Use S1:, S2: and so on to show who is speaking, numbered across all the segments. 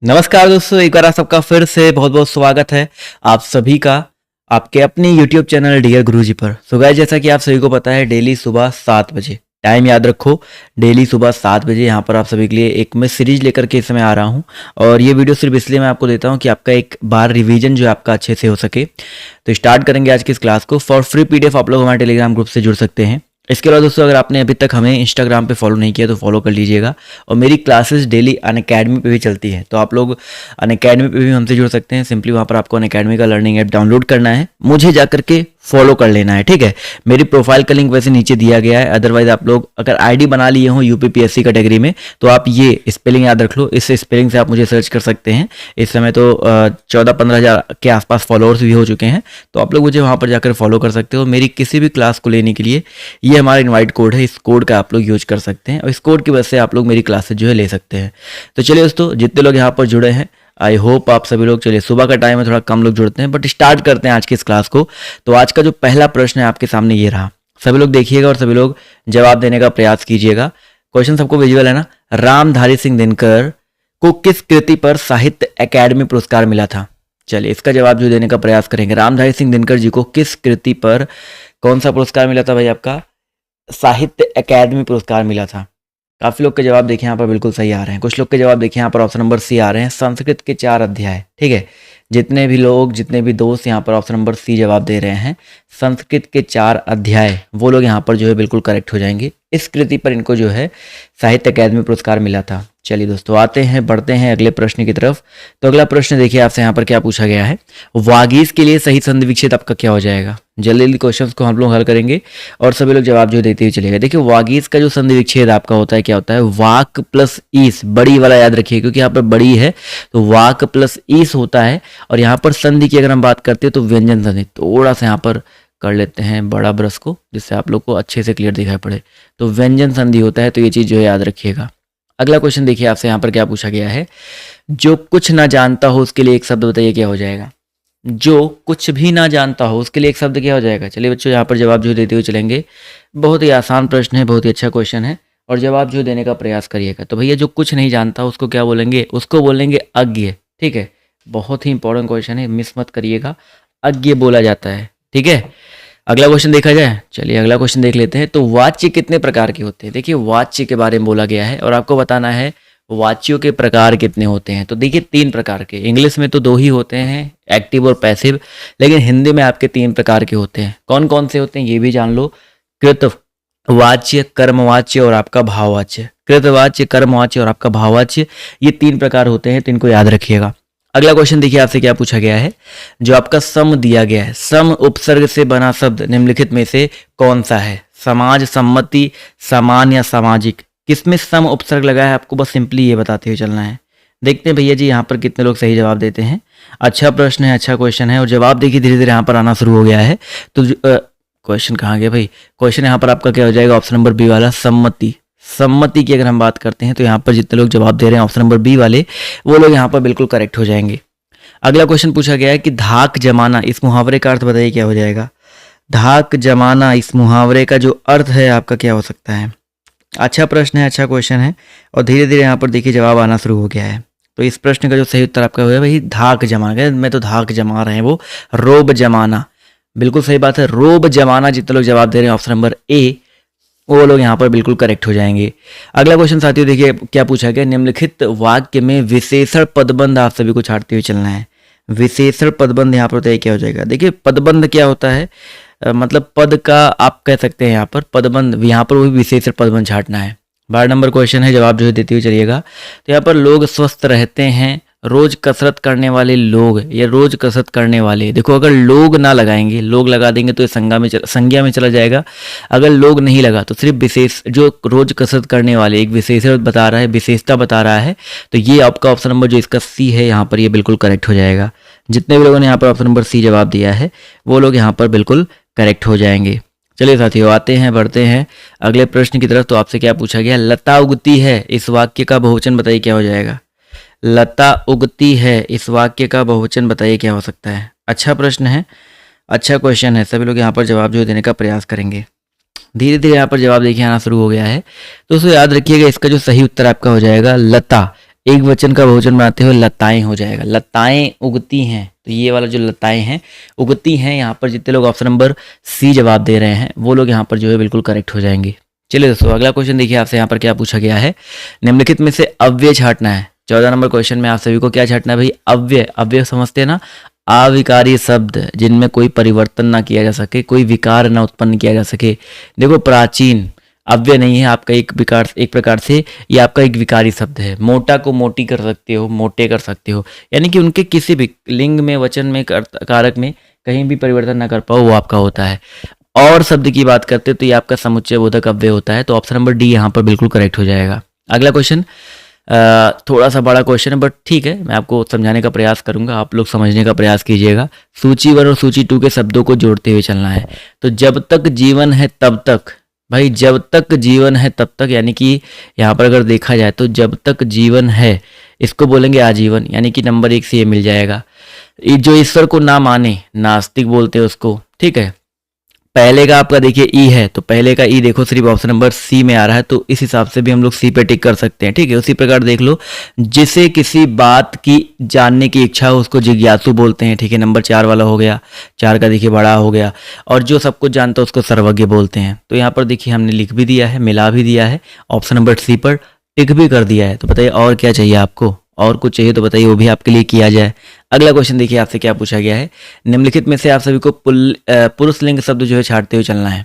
S1: नमस्कार दोस्तों, एक बार आप सबका फिर से बहुत बहुत स्वागत है आप सभी का आपके अपने YouTube चैनल डियर गुरुजी पर। सो गाइस, जैसा कि आप सभी को पता है, डेली सुबह 7 बजे टाइम याद रखो, डेली सुबह 7 बजे यहाँ पर आप सभी के लिए एक मैं सीरीज लेकर के इस समय आ रहा हूँ। और ये वीडियो सिर्फ इसलिए मैं आपको देता हूँ कि आपका एक बार रिवीजन जो है आपका अच्छे से हो सके। तो स्टार्ट करेंगे आज की इस क्लास को। फॉर फ्री PDF आप लोग हमारे टेलीग्राम ग्रुप से जुड़ सकते हैं। इसके अलावा दोस्तों, अगर आपने अभी तक हमें इंस्टाग्राम पे फॉलो नहीं किया तो फॉलो कर लीजिएगा। और मेरी क्लासेस डेली अनअकैडमी पे भी चलती है, तो आप लोग अनअकैडमी पे भी हमसे जुड़ सकते हैं। सिंपली वहाँ पर आपको अनअकैडमी का लर्निंग ऐप डाउनलोड करना है, मुझे जा करके फॉलो कर लेना है, ठीक है। मेरी प्रोफाइल का लिंक वैसे नीचे दिया गया है। अदरवाइज आप लोग अगर आईडी बना लिए हो यूपीपीएससी कैटेगरी में तो आप ये स्पेलिंग याद रख लो, इस स्पेलिंग से आप मुझे सर्च कर सकते हैं। इस समय तो 14-15 हज़ार के आसपास फॉलोअर्स भी हो चुके हैं, तो आप लोग मुझे वहाँ पर जाकर फॉलो कर सकते हो। मेरी किसी भी क्लास को लेने के लिए ये हमारा इनवाइट कोड है, इस कोड का आप लोग यूज कर सकते हैं और इस कोड की वजह से आप लोग मेरी क्लासेज जो है ले सकते हैं। तो चलिए दोस्तों, जितने लोग यहाँ पर जुड़े हैं, आई होप आप सभी लोग, चलिए सुबह का टाइम है, थोड़ा कम लोग जुड़ते हैं, बट स्टार्ट करते हैं आज की इस क्लास को। तो आज का जो पहला प्रश्न है आपके सामने ये रहा, सभी लोग देखिएगा और सभी लोग जवाब देने का प्रयास कीजिएगा। क्वेश्चन सबको विजुअल है ना। रामधारी सिंह दिनकर को किस कृति पर साहित्य अकादमी पुरस्कार मिला था? चलिए इसका जवाब जो देने का प्रयास करेंगे। रामधारी सिंह दिनकर जी को किस कृति पर कौन सा पुरस्कार मिला था भाई? आपका साहित्य अकादमी पुरस्कार मिला था। काफी लोग के जवाब देखें यहाँ पर बिल्कुल सही आ रहे हैं। कुछ लोग के जवाब देखें यहाँ पर ऑप्शन नंबर सी आ रहे हैं, संस्कृत के 4 अध्याय, ठीक है। जितने भी लोग, जितने भी दोस्त यहाँ पर ऑप्शन नंबर सी जवाब दे रहे हैं, संस्कृत के 4 अध्याय, वो लोग यहाँ पर जो है बिल्कुल करेक्ट हो जाएंगे। इस कृति पर इनको जो है साहित्य अकादमी पुरस्कार मिला था। चलिए दोस्तों, आते हैं, बढ़ते हैं अगले प्रश्न की तरफ। तो अगला प्रश्न देखिए आपसे यहाँ पर क्या पूछा गया है। वागीश के लिए सही संधि विच्छेद आपका क्या हो जाएगा? जल्दी जल्दी क्वेश्चंस को हम लोग हल करेंगे और सभी लोग जवाब जो देते हुए चलेगा। देखिए वागीश का जो संधि विच्छेद आपका होता है, क्या होता है? वाक प्लस ईस, बड़ी वाला याद रखिए क्योंकि यहाँ पर बड़ी है, तो वाक प्लस ईस होता है। और यहाँ पर संधि की अगर हम बात करते हैं तो व्यंजन संधि। थोड़ा सा यहाँ पर कर लेते हैं बड़ा ब्रश को, जिससे आप लोग को अच्छे से क्लियर दिखाई पड़े। तो व्यंजन संधि होता है, तो ये चीज़ जो है याद रखिएगा। अगला क्वेश्चन देखिए आपसे यहाँ पर क्या पूछा गया है। जो कुछ ना जानता हो उसके लिए एक शब्द बताइए, क्या हो जाएगा? जो कुछ भी ना जानता हो उसके लिए एक शब्द क्या हो जाएगा? चलिए बच्चों, यहाँ पर जवाब जो देते हुए चलेंगे। बहुत ही आसान प्रश्न है, बहुत ही अच्छा क्वेश्चन है और जवाब जो देने का प्रयास करिएगा। तो भैया जो कुछ नहीं जानता उसको क्या बोलेंगे? उसको बोलेंगे अज्ञ, ठीक है। बहुत ही इंपॉर्टेंट क्वेश्चन है, मिस मत करिएगा। अज्ञ बोला जाता है, ठीक है। अगला क्वेश्चन देखा जाए, चलिए अगला क्वेश्चन देख लेते हैं। तो वाच्य कितने प्रकार के होते हैं? देखिए वाच्य के बारे में बोला गया है और आपको बताना है वाच्यों के प्रकार कितने होते हैं। तो देखिए 3 प्रकार के, इंग्लिश में तो 2 ही होते हैं, एक्टिव और पैसिव, लेकिन हिंदी में आपके 3 प्रकार के होते हैं। कौन कौन से होते हैं ये भी जान लो। कृतवाच्य, कर्मवाच्य और आपका भाववाच्य। कृतवाच्य, कर्मवाच्य और आपका भाववाच्य, ये 3 प्रकार होते हैं, तो इनको याद रखिएगा। अगला क्वेश्चन देखिए आपसे क्या पूछा गया है। जो आपका सम दिया गया है, सम उपसर्ग से बना शब्द निम्नलिखित में से कौन सा है? समाज, सम्मति, समान या सामाजिक, किसमें सम उपसर्ग लगा है? आपको बस सिंपली ये बताते हुए चलना है। देखते हैं भैया जी यहाँ पर कितने लोग सही जवाब देते हैं। अच्छा प्रश्न है, अच्छा क्वेश्चन है और जवाब देखिए धीरे धीरे यहाँ पर आना शुरू हो गया है। तो क्वेश्चन कहाँ गया भाई? क्वेश्चन यहाँ पर आपका क्या हो जाएगा? ऑप्शन नंबर बी वाला, सम्मति। सम्मति की अगर हम बात करते हैं तो यहाँ पर जितने लोग जवाब दे रहे हैं ऑप्शन नंबर बी वाले, वो लोग यहाँ पर बिल्कुल करेक्ट हो जाएंगे। अगला क्वेश्चन पूछा गया है कि धाक जमाना, इस मुहावरे का अर्थ बताइए क्या हो जाएगा? धाक जमाना, इस मुहावरे का जो अर्थ है आपका क्या हो सकता है? अच्छा प्रश्न है, अच्छा क्वेश्चन है और धीरे धीरे यहाँ पर देखिए जवाब आना शुरू हो गया है। तो इस प्रश्न का जो सही उत्तर आपका हुआ भाई धाक जमाना। मैं तो धाक जमा रहे हैं, वो रोब जमाना, बिल्कुल सही बात है, रोब जमाना। जितने लोग जवाब दे रहे हैं ऑप्शन नंबर ए, वो लोग यहाँ पर बिल्कुल करेक्ट हो जाएंगे। अगला क्वेश्चन साथियों देखिए क्या पूछा गया। निम्नलिखित वाक्य में विशेषण पदबंध आप सभी को छाटते हुए चलना है। विशेषण पदबंध यहाँ पर बताइए क्या हो जाएगा? देखिए पदबंध क्या होता है, मतलब पद का आप कह सकते हैं यहाँ पर पदबंध, यहाँ पर वो विशेषण पदबंध छाटना है। 12 नंबर क्वेश्चन है, जवाब जो है देते हुए चलिएगा। तो यहाँ पर लोग स्वस्थ रहते हैं, रोज कसरत करने वाले लोग या रोज कसरत करने वाले। देखो अगर लोग ना लगाएंगे, लोग लगा देंगे तो ये संज्ञा में चला जाएगा। अगर लोग नहीं लगा तो सिर्फ विशेष, जो रोज कसरत करने वाले, एक विशेषण बता रहा है, विशेषता बता रहा है, तो ये आपका ऑप्शन नंबर जो इसका सी है यहाँ पर ये बिल्कुल करेक्ट हो जाएगा। जितने भी लोगों ने यहाँ पर ऑप्शन नंबर सी जवाब दिया है वो लोग यहाँ पर बिल्कुल करेक्ट हो जाएंगे। चलिए साथियों, आते हैं, बढ़ते हैं अगले प्रश्न की तरफ। तो आपसे क्या पूछा गया? लता उगती है, इस वाक्य का बहुवचन बताइए क्या हो जाएगा? लता उगती है, इस वाक्य का बहुवचन बताइए क्या हो सकता है? अच्छा प्रश्न है, अच्छा क्वेश्चन है। सभी लोग यहाँ पर जवाब जो देने का प्रयास करेंगे। धीरे धीरे यहाँ पर जवाब देखिए आना शुरू हो गया है। तो उसको याद रखिएगा, इसका जो सही उत्तर आपका हो जाएगा लता, एक वचन का बहुवचन बनाते हुए लताएं हो जाएगा। लताएं उगती हैं, तो ये वाला जो लताएं हैं उगती हैं, यहाँ पर जितने लोग ऑप्शन नंबर सी जवाब दे रहे हैं वो लोग यहाँ पर जो है बिल्कुल करेक्ट हो जाएंगे। चलिए दोस्तों, अगला क्वेश्चन देखिए आपसे यहाँ पर क्या पूछा गया है। निम्नलिखित में से अव्यय छांटना है। 14 नंबर क्वेश्चन में आप सभी को क्या छांटना है भाई? अव्यय। अव्यय समझते हैं ना, अविकारी शब्द जिनमें कोई परिवर्तन ना किया जा सके, कोई विकार ना उत्पन्न किया जा सके। देखो प्राचीन अव्यय नहीं है आपका, एक प्रकार से ये आपका एक विकारी शब्द है। मोटा को मोटी कर सकते हो, मोटे कर सकते हो, यानी कि उनके किसी भी लिंग में, वचन में, कारक में कहीं भी परिवर्तन ना कर पाओ, वो आपका होता है। और शब्द की बात करते हो तो ये आपका समुच्चय बोधक अव्यय होता है। तो ऑप्शन नंबर डी यहाँ पर बिल्कुल करेक्ट हो जाएगा। अगला क्वेश्चन थोड़ा सा बड़ा क्वेश्चन है, बट ठीक है, मैं आपको समझाने का प्रयास करूंगा, आप लोग समझने का प्रयास कीजिएगा। सूची 1 और सूची 2 के शब्दों को जोड़ते हुए चलना है। तो जब तक जीवन है तब तक, भाई जब तक जीवन है तब तक, यानी कि यहाँ पर अगर देखा जाए तो जब तक जीवन है इसको बोलेंगे आजीवन, यानी कि नंबर 1 से ये मिल जाएगा। जो ईश्वर को ना माने, नास्तिक बोलते हैं उसको, ठीक है। पहले का आपका देखिए ई है, तो पहले का ई देखो सिर्फ ऑप्शन नंबर सी में आ रहा है, तो इस हिसाब से भी हम लोग सी पे टिक कर सकते हैं, ठीक है। उसी प्रकार देख लो, जिसे किसी बात की जानने की इच्छा हो उसको जिज्ञासु बोलते हैं, ठीक है। नंबर 4 वाला हो गया, 4 का देखिए बड़ा हो गया। और जो सब कुछ जानता है उसको सर्वज्ञ बोलते हैं। तो यहाँ पर देखिए हमने लिख भी दिया है, मिला भी दिया है, ऑप्शन नंबर सी पर टिक भी कर दिया है। तो बताइए और क्या चाहिए आपको, और कुछ चाहिए तो बताइए, वो भी आपके लिए किया जाए। अगला क्वेश्चन देखिए आपसे क्या पूछा गया है। निम्नलिखित में से आप सभी को पुरुष लिंग शब्द जो है छांटते हुए चलना है।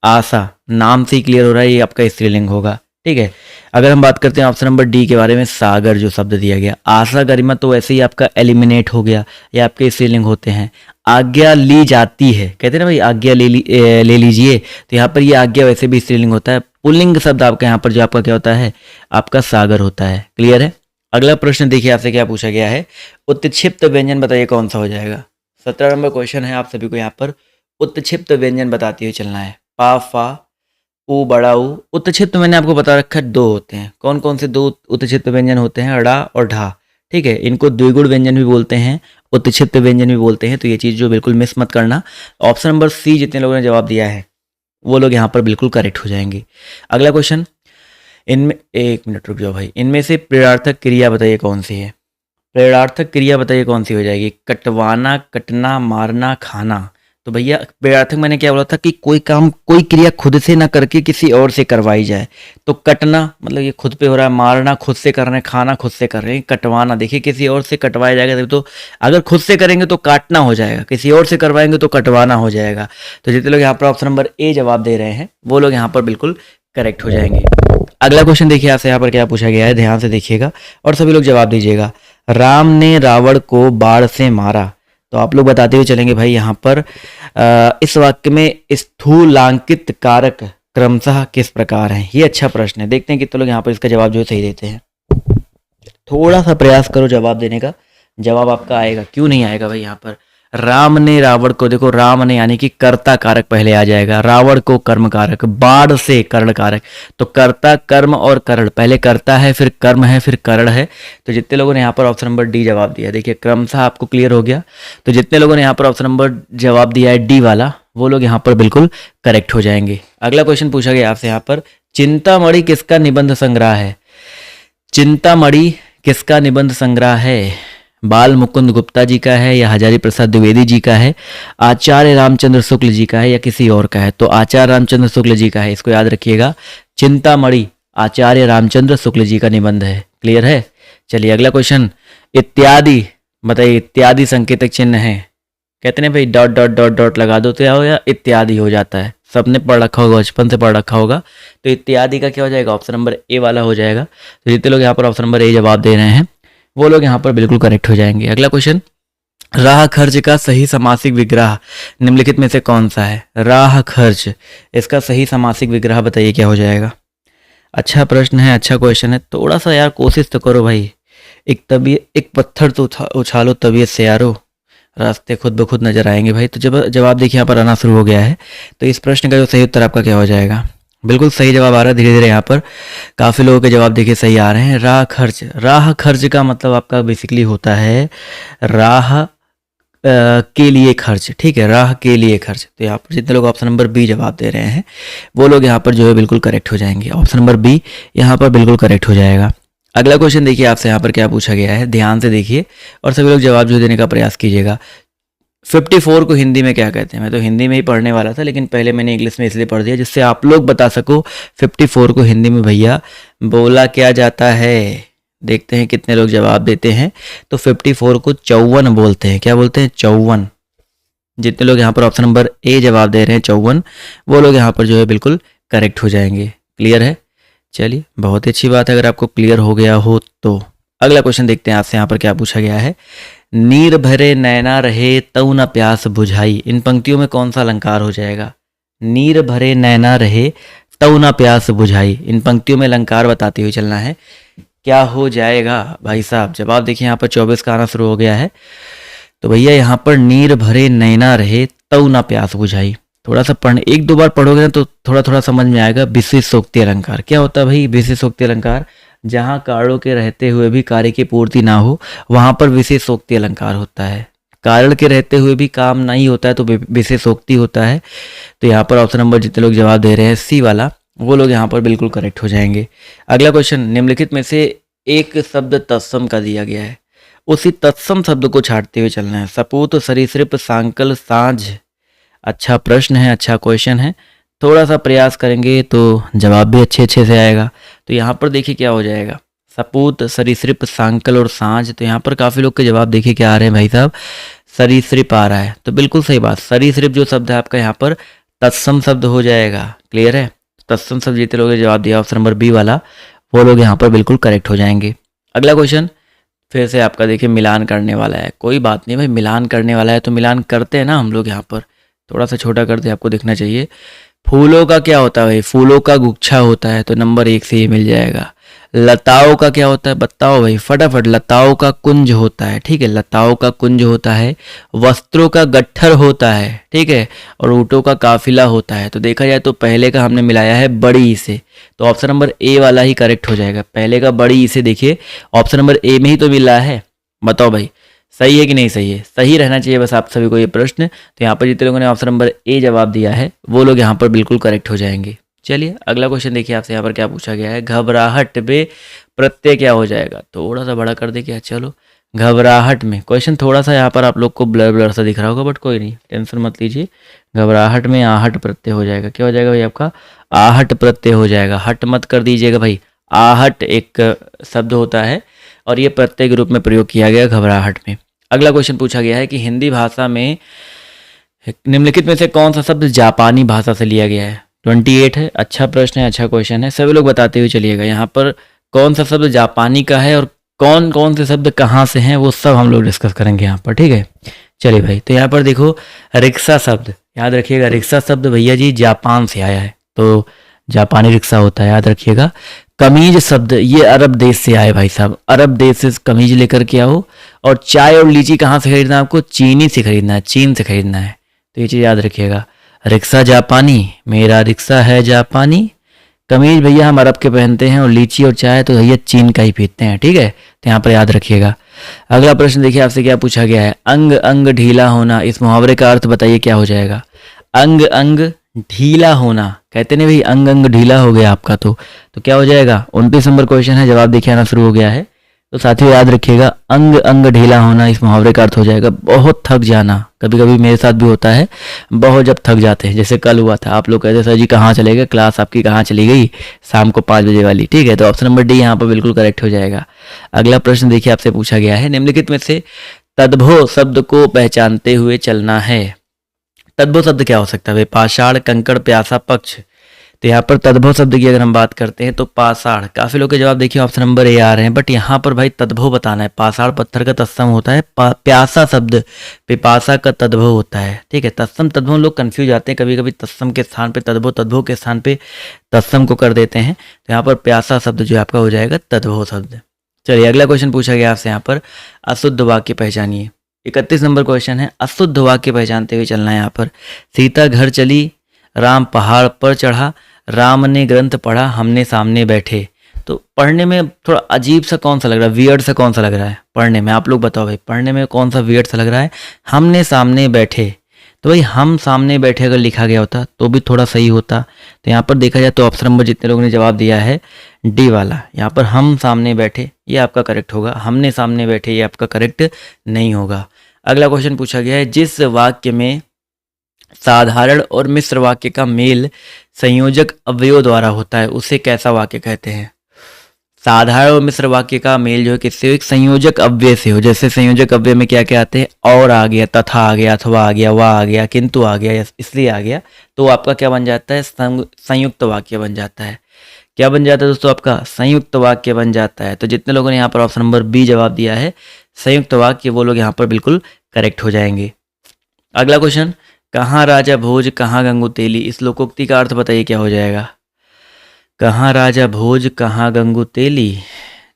S1: आशा, नाम से ही क्लियर हो रहा है ये आपका स्त्रीलिंग होगा, ठीक है। अगर हम बात करते हैं ऑप्शन नंबर डी के बारे में, सागर जो शब्द दिया गया, आशा गरिमा तो वैसे ही आपका एलिमिनेट हो गया, ये आपके स्त्रीलिंग होते हैं। आज्ञा ली जाती है, कहते हैं ना भाई आज्ञा ले लीजिए, तो यहाँ पर ये आज्ञा वैसे भी स्त्रीलिंग होता है। पुल्लिंग शब्द आपका यहाँ पर जो आपका क्या होता है, आपका सागर होता है। क्लियर है। अगला प्रश्न देखिए आपसे क्या पूछा गया है। उत्क्षिप्त व्यंजन बताइए कौन सा हो जाएगा। 17 नंबर क्वेश्चन है, आप सभी को यहाँ पर उत्क्षिप्त व्यंजन बताते हुए चलना है। पा, फा, ऊ, बड़ा ऊ। उत्क्षिप्त मैंने आपको बता रखा है 2 होते हैं। कौन कौन से 2 उत्क्षिप्त व्यंजन होते हैं? ड़ा और ढा, ठीक है। इनको द्विगुण व्यंजन भी बोलते हैं, उत्क्षिप्त व्यंजन भी बोलते हैं। तो ये चीज़ जो बिल्कुल मिस मत करना। ऑप्शन नंबर सी जितने लोगों ने जवाब दिया है वो लोग यहाँ पर बिल्कुल करेक्ट हो जाएंगे। अगला क्वेश्चन, इनमें, एक मिनट रुक जाओ भाई, इनमें से प्रेरणार्थक क्रिया बताइए कौन सी है। प्रेरणार्थक क्रिया बताइए कौन सी हो जाएगी। कटवाना, कटना, मारना, खाना। तो भैया प्रेरणार्थक मैंने क्या बोला था कि कोई काम, कोई क्रिया खुद से ना करके किसी और से करवाई जाए। तो कटना मतलब ये खुद पे हो रहा है, मारना खुद से कर रहे हैं, खाना खुद से कर रहे हैं, कटवाना देखिए किसी और से कटवाया जाएगा तभी तो, अगर खुद से करेंगे तो काटना हो जाएगा, किसी और से करवाएंगे तो कटवाना हो जाएगा। तो जितने लोग यहाँ पर ऑप्शन नंबर ए जवाब दे रहे हैं वो लोग यहाँ पर बिल्कुल करेक्ट हो जाएंगे। अगला क्वेश्चन देखिए आपसे यहाँ पर क्या पूछा गया है, ध्यान से देखिएगा और सभी लोग जवाब दीजिएगा। राम ने रावण को बाण से मारा। तो आप लोग बताते हुए चलेंगे भाई यहाँ पर इस वाक्य में स्थूलांकित कारक क्रमशः किस प्रकार हैं। ये अच्छा प्रश्न है, देखते हैं कितने लोग यहाँ पर इसका जवाब जो है सही देते हैं। थोड़ा सा प्रयास करो जवाब देने का, जवाब आपका आएगा, क्यों नहीं आएगा भाई। यहाँ पर राम ने रावण को, देखो राम ने यानी कि कर्ता कारक पहले आ जाएगा, रावण को कर्म कारक, बाण से कर्ण कारक। तो कर्ता, कर्म और कर्ण, पहले कर्ता है फिर कर्म है फिर कर्ण है। तो जितने लोगों ने यहाँ पर ऑप्शन नंबर डी जवाब दिया, देखिए क्रमशः आपको क्लियर हो गया। तो जितने लोगों ने यहाँ पर ऑप्शन नंबर जवाब दिया है डी वाला, वो लोग यहाँ पर बिल्कुल करेक्ट हो जाएंगे। अगला क्वेश्चन पूछा गया आपसे यहाँ पर, चिंतामणि किसका निबंध संग्रह है। चिंतामणि किसका निबंध संग्रह है। बाल मुकुंद गुप्ता जी का है या हजारी प्रसाद द्विवेदी जी का है, आचार्य रामचंद्र शुक्ल जी का है या किसी और का है। तो आचार्य रामचंद्र शुक्ल जी का है, इसको याद रखिएगा। चिंतामणि आचार्य रामचंद्र शुक्ल जी का निबंध है। क्लियर है। चलिए अगला क्वेश्चन, इत्यादि बताइए, इत्यादि संकेतक चिन्ह है। कहते हैं भाई डॉट डॉट डॉट डॉट लगा दो तो क्या हो या इत्यादि हो जाता है। सबने पढ़ रखा होगा, बचपन से पढ़ रखा होगा। तो इत्यादि का क्या हो जाएगा, ऑप्शन नंबर ए वाला हो जाएगा। तो जितने लोग यहाँ पर ऑप्शन नंबर ए जवाब दे रहे हैं वो लोग यहाँ पर बिल्कुल करेक्ट हो जाएंगे। अगला क्वेश्चन, राह खर्च का सही समासिक विग्रह निम्नलिखित में से कौन सा है। राह खर्च, इसका सही समासिक विग्रह बताइए क्या हो जाएगा। अच्छा प्रश्न है, अच्छा क्वेश्चन है, थोड़ा सा यार कोशिश तो करो भाई। एक पत्थर तो उछालो तबीयत से यारो, रास्ते खुद ब खुद नजर आएंगे भाई। तो जब जवाब देखिए यहाँ पर आना शुरू हो गया है। तो इस प्रश्न का जो सही उत्तर आपका क्या हो जाएगा। बिल्कुल सही जवाब आ रहा है धीरे धीरे, यहाँ पर काफ़ी लोगों के जवाब देखिए सही आ रहे हैं। राह खर्च, राह खर्च का मतलब आपका बेसिकली होता है राह के लिए खर्च, ठीक है, राह के लिए खर्च। तो यहाँ पर जितने लोग ऑप्शन नंबर बी जवाब दे रहे हैं वो लोग यहाँ पर जो है बिल्कुल करेक्ट हो जाएंगे। ऑप्शन नंबर बी यहाँ पर बिल्कुल करेक्ट हो जाएगा। अगला क्वेश्चन देखिए आपसे यहाँ पर क्या पूछा गया है, ध्यान से देखिए और सभी लोग जवाब जो देने का प्रयास कीजिएगा। 54 को हिंदी में क्या कहते हैं? मैं तो हिंदी में ही पढ़ने वाला था, लेकिन पहले मैंने इंग्लिश में इसलिए पढ़ दिया जिससे आप लोग बता सको 54 को हिंदी में भैया बोला क्या जाता है। देखते हैं कितने लोग जवाब देते हैं। तो 54 को 54 बोलते हैं। क्या बोलते हैं? 54। जितने लोग यहाँ पर ऑप्शन नंबर ए जवाब दे रहे हैं 54, वो लोग यहाँ पर जो है बिल्कुल करेक्ट हो जाएंगे। क्लियर है? चलिए, बहुत ही अच्छी बात है अगर आपको क्लियर हो गया हो तो। अगला क्वेश्चन देखते हैं आपसे यहाँ पर क्या पूछा गया है। नीर भरे नैना रहे तऊ न प्यास बुझाई। इन पंक्तियों में कौन सा अलंकार हो जाएगा? नीर भरे नैना रहे तऊ न प्यास बुझाई। इन पंक्तियों में अलंकार बताते हुए चलना है। क्या हो जाएगा भाई साहब? जवाब देखिए यहाँ पर 24 का आना शुरू हो गया है। तो भैया यहाँ पर नीर भरे नैना रहे तऊ न प्यास बुझाई। थोड़ा सा पढ़ने, एक दो बार पढ़ोगे ना तो थोड़ा थोड़ा समझ में आएगा। विशेषोक्ति अलंकार क्या होता है भाई? विशेषोक्ति अलंकार जहाँ कारणों के रहते हुए भी कार्य की पूर्ति ना हो वहां पर विशेषोक्ति अलंकार होता है। कारण के रहते हुए भी काम नहीं होता है तो विशेषोक्ति होता है। तो यहाँ पर ऑप्शन नंबर जितने लोग जवाब दे रहे हैं सी वाला, वो लोग यहाँ पर बिल्कुल करेक्ट हो जाएंगे। अगला क्वेश्चन, निम्नलिखित में से एक शब्द तत्सम का दिया गया है, उसी तत्सम शब्द को छाटते हुए चलना है। सपूत, सरीसृप, सांकल, साँझ। अच्छा प्रश्न है, अच्छा क्वेश्चन है। थोड़ा सा प्रयास करेंगे तो जवाब भी अच्छे से आएगा। तो यहाँ पर देखिए क्या हो जाएगा, सपूत, सरीसृप, सांकल और साँझ। तो यहाँ पर काफ़ी लोग के जवाब देखिए क्या आ रहे हैं भाई साहब, सरीसृप आ रहा है। तो बिल्कुल सही बात, सरीसृप जो शब्द है आपका यहाँ पर तत्सम शब्द हो जाएगा। क्लियर है? तत्सम शब्द जितने लोगों ने जवाब दिया ऑप्शन नंबर बी वाला, वो लोग यहाँ पर बिल्कुल करेक्ट हो जाएंगे। अगला क्वेश्चन फिर से आपका देखिए मिलान करने वाला है। कोई बात नहीं भाई, मिलान करने वाला है तो मिलान करते हैं ना हम लोग। यहाँ पर थोड़ा सा छोटा करते आपको दिखना चाहिए। फूलों का क्या होता है भाई? फूलों का गुच्छा होता है, तो नंबर 1 से ये मिल जाएगा। लताओं का क्या होता है? बताओ भाई फटाफट। लताओं का कुंज होता है, ठीक है, लताओं का कुंज होता है। वस्त्रों का गट्ठर होता है, ठीक है, और ऊँटों का काफिला होता है। तो देखा जाए तो पहले का हमने मिलाया है बड़ी ई से, तो ऑप्शन नंबर ए वाला ही करेक्ट हो जाएगा। पहले का बड़ी ई से देखिए ऑप्शन नंबर ए में ही तो मिल रहा है। बताओ भाई सही है कि नहीं सही है? सही रहना चाहिए बस आप सभी को ये प्रश्न। तो यहाँ पर जितने लोगों ने ऑप्शन नंबर ए जवाब दिया है वो लोग यहाँ पर बिल्कुल करेक्ट हो जाएंगे। चलिए अगला क्वेश्चन देखिए आपसे यहाँ पर क्या पूछा गया है। घबराहट में प्रत्यय क्या हो जाएगा? थोड़ा सा बड़ा कर दे क्या? चलो, घबराहट में क्वेश्चन थोड़ा सा यहाँ पर आप लोग को ब्लर ब्लर सा दिख रहा होगा, बट कोई नहीं, टेंशन मत लीजिए। घबराहट में आहट प्रत्यय हो जाएगा। क्या हो जाएगा भाई आपका? आहट प्रत्यय हो जाएगा। हट मत कर दीजिएगा भाई, आहट एक शब्द होता है और ये प्रत्यय के रूप में प्रयोग किया गया घबराहट में। अगला क्वेश्चन पूछा गया है कि हिंदी भाषा में निम्नलिखित में से कौन सा शब्द जापानी भाषा से लिया गया है? 28 है। अच्छा प्रश्न है, अच्छा क्वेश्चन है। सभी लोग बताते हुए चलिएगा यहाँ पर कौन सा शब्द जापानी का है और कौन कौन से शब्द कहाँ से हैं, वो सब हम लोग डिस्कस करेंगे यहाँ पर, ठीक है। चलिए भाई, तो यहाँ पर देखो रिक्शा शब्द याद रखिएगा। रिक्शा शब्द भैया जी जापान से आया है, तो जापानी रिक्शा होता है, याद रखिएगा। कमीज शब्द ये अरब देश से आए भाई साहब, अरब देश से कमीज लेकर के आओ। और चाय और लीची कहाँ से खरीदना है आपको? चीनी से खरीदना है, चीन से खरीदना है। तो ये चीज़ याद रखिएगा। रिक्शा जापानी, मेरा रिक्शा है जापानी। कमीज भैया हम अरब के पहनते हैं और लीची और चाय तो भैया चीन का ही पीते हैं, ठीक है। तो यहाँ पर याद रखिएगा। अगला प्रश्न देखिए आपसे क्या पूछा गया है। अंग अंग ढीला होना, इस मुहावरे का अर्थ बताइए क्या हो जाएगा? अंग अंग ढीला होना, कहते नहीं भाई अंग अंग ढीला हो गया आपका, तो क्या हो जाएगा? 29 नंबर क्वेश्चन है, जवाब देखिए आना शुरू हो गया है। तो साथियों याद रखिएगा, अंग अंग ढीला होना इस मुहावरे का अर्थ हो जाएगा बहुत थक जाना। कभी कभी मेरे साथ भी होता है, बहुत जब थक जाते हैं, जैसे कल हुआ था। आप लोग कहते सर जी कहाँ चले गए, क्लास आपकी कहाँ चली गई शाम को 5 बजे वाली, ठीक है। तो ऑप्शन नंबर डी यहाँ पर बिल्कुल करेक्ट हो जाएगा। अगला प्रश्न देखिए आपसे पूछा गया है। निम्नलिखित में से तद्भव शब्द को पहचानते हुए चलना है। तद्भव शब्द क्या हो सकता है? पाषाण, कंकड़, प्यासा, पक्ष। तो यहाँ पर तद्भव शब्द की अगर हम बात करते हैं तो पाषाण। काफी लोग के जवाब देखिए ऑप्शन नंबर ए आ रहे हैं, बट यहाँ पर भाई तद्भव बताना है। पाषाण पत्थर का तत्सम होता है। प्यासा शब्द पिपासा का तद्भव होता है, ठीक है। तत्सम तद्भव लोग कंफ्यूज आते हैं, कभी कभी तत्सम के स्थान पे तद्भव, तद्भव के स्थान पे तत्सम को कर देते हैं। तो यहाँ पर प्यासा शब्द जो आपका हो जाएगा तद्भव शब्द। चलिए अगला क्वेश्चन पूछा गया आपसे यहाँ पर, अशुद्ध वाक्य पहचानिए। 31 नंबर क्वेश्चन है, अशुद्ध वाक्य पहचानते हुए चलना है यहाँ पर। सीता घर चली, राम पहाड़ पर चढ़ा, राम ने ग्रंथ पढ़ा, हमने सामने बैठे। तो पढ़ने में थोड़ा अजीब सा कौन सा लग रहा है? वियर्ड सा कौन सा लग रहा है पढ़ने में? आप लोग बताओ भाई, पढ़ने में कौन सा वियर्ड सा लग रहा है? हमने सामने बैठे, तो भाई हम सामने बैठे अगर लिखा गया होता तो भी थोड़ा सही होता। तो यहाँ पर देखा जाए तो ऑप्शन नंबर जितने लोगों ने जवाब दिया है डी वाला, यहाँ पर हम सामने बैठे, ये आपका करेक्ट होगा। हमने सामने बैठे, ये आपका करेक्ट नहीं होगा। अगला क्वेश्चन पूछा गया है, जिस वाक्य में साधारण और मिश्र वाक्य का मेल संयोजक अवयव द्वारा होता है उसे कैसा वाक्य कहते हैं? साधारण और मिश्र वाक्य का मेल जो है किससे हो? एक संयोजक अव्यय से हो। जैसे संयोजक अव्यय में क्या क्या आते हैं? और आ गया, तथा आ गया, अथवा आ गया, वह आ गया, किंतु आ गया, इसलिए आ गया, तो आपका क्या बन जाता है? संयुक्त वाक्य बन जाता है। क्या बन जाता है दोस्तों? आपका संयुक्त वाक्य बन जाता है। तो जितने लोगों ने यहाँ पर ऑप्शन नंबर बी जवाब दिया है संयुक्त वाक्य, वो लोग यहाँ पर बिल्कुल करेक्ट हो जाएंगे। अगला क्वेश्चन, कहाँ राजा भोज कहाँ गंगू तेली, इस लोकोक्ति का अर्थ बताइए क्या हो जाएगा? कहाँ राजा भोज कहाँ गंगू तेली,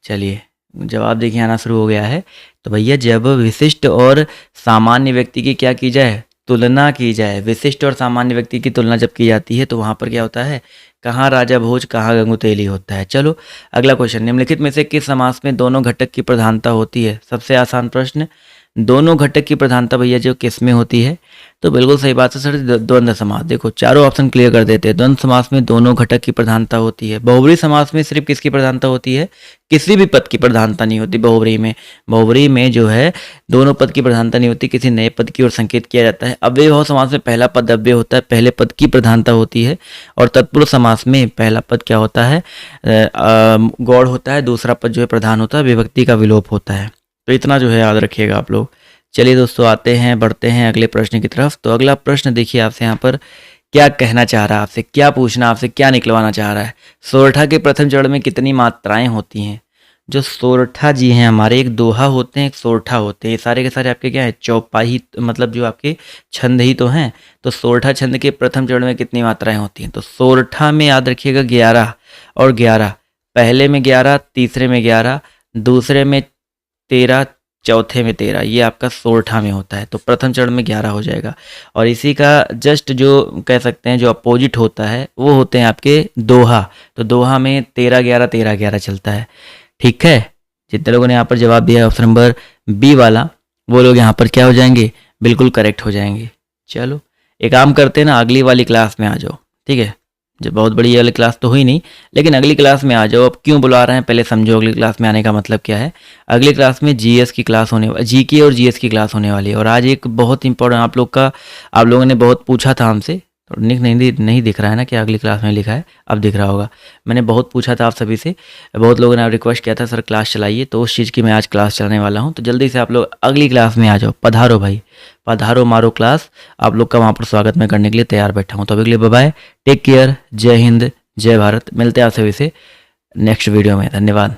S1: चलिए जवाब देखिए आना शुरू हो गया है। तो भैया जब विशिष्ट और सामान्य व्यक्ति की क्या की जाए? तुलना की जाए। विशिष्ट और सामान्य व्यक्ति की तुलना जब की जाती है तो वहाँ पर क्या होता है? कहाँ राजा भोज कहाँ गंगू तेली होता है। चलो अगला क्वेश्चन, निम्नलिखित में से किस समास में दोनों घटक की प्रधानता होती है? सबसे आसान प्रश्न, दोनों घटक की प्रधानता भैया जो किस में होती है? तो बिल्कुल सही बात है सर, द्वंद्व समास। देखो चारों ऑप्शन क्लियर कर देते हैं। द्वंद्व समास में दोनों घटक की प्रधानता होती है। बहुब्री समास में सिर्फ किसकी प्रधानता होती है? किसी भी पद की प्रधानता नहीं होती बहुब्री में। बहुब्री में जो है दोनों पद की प्रधानता नहीं होती, किसी नए पद की ओर संकेत किया जाता है। अव्ययभाव समास में पहला पद अव्यय होता है, पहले पद की प्रधानता होती है। और तत्पुरुष समास में पहला पद क्या होता है? गौड़ होता है, दूसरा पद जो है प्रधान होता है, विभक्ति का विलोप होता है। तो इतना जो है याद रखिएगा आप लोग। चलिए दोस्तों आते हैं, बढ़ते हैं अगले प्रश्न की तरफ। तो अगला प्रश्न देखिए आपसे यहाँ पर क्या कहना चाह रहा है, आपसे क्या पूछना, आपसे क्या निकलवाना चाह रहा है। सोरठा के प्रथम चरण में कितनी मात्राएं होती हैं? जो सोरठा जी हैं हमारे, एक दोहा होते हैं, एक सोरठा होते हैं। ये सारे के सारे आपके क्या है? चौपाई, मतलब जो आपके छंद ही तो हैं। तो सोरठा छंद के प्रथम चरण में कितनी मात्राएं होती हैं? तो सोरठा में याद रखिएगा 11 और 11, पहले में 11, तीसरे में 11, दूसरे में 13, चौथे में 13, ये आपका सोरठा में होता है। तो प्रथम चरण में 11 हो जाएगा। और इसी का जस्ट जो कह सकते हैं जो अपोजिट होता है वो होते हैं आपके दोहा। तो दोहा में 13 11 13 11 चलता है। ठीक है, जितने लोगों ने यहाँ पर जवाब दिया है ऑप्शन नंबर बी वाला, वो लोग यहाँ पर क्या हो जाएंगे? बिल्कुल करेक्ट हो जाएंगे। चलो एक काम करते हैं ना, अगली वाली क्लास में आ जाओ, ठीक है। जब बहुत बड़ी वाली क्लास तो हुई नहीं, लेकिन अगली क्लास में आ जाओ। अब क्यों बुला रहे हैं पहले समझो, अगली क्लास में आने का मतलब क्या है। अगली क्लास में जीएस की क्लास होने वाली, जीके और जीएस की क्लास होने वाली है। और आज एक बहुत इंपॉर्टेंट आप लोगों ने बहुत पूछा था हमसे, तो नहीं दिख रहा है ना कि अगली क्लास में लिखा है, अब दिख रहा होगा। मैंने बहुत पूछा था आप सभी से, बहुत लोगों ने रिक्वेस्ट किया था सर क्लास चलाइए, तो उस चीज़ की मैं आज क्लास चलाने वाला हूँ। तो जल्दी से आप लोग अगली क्लास में आ जाओ, पधारो भाई, पधारो मारो क्लास। आप लोग का वहाँ पर स्वागत मैं करने के लिए तैयार बैठा हूँ। तो अभी के लिए बाय बाय, टेक केयर, जय हिंद, जय भारत। मिलते हैं आप सभी से नेक्स्ट वीडियो में। धन्यवाद।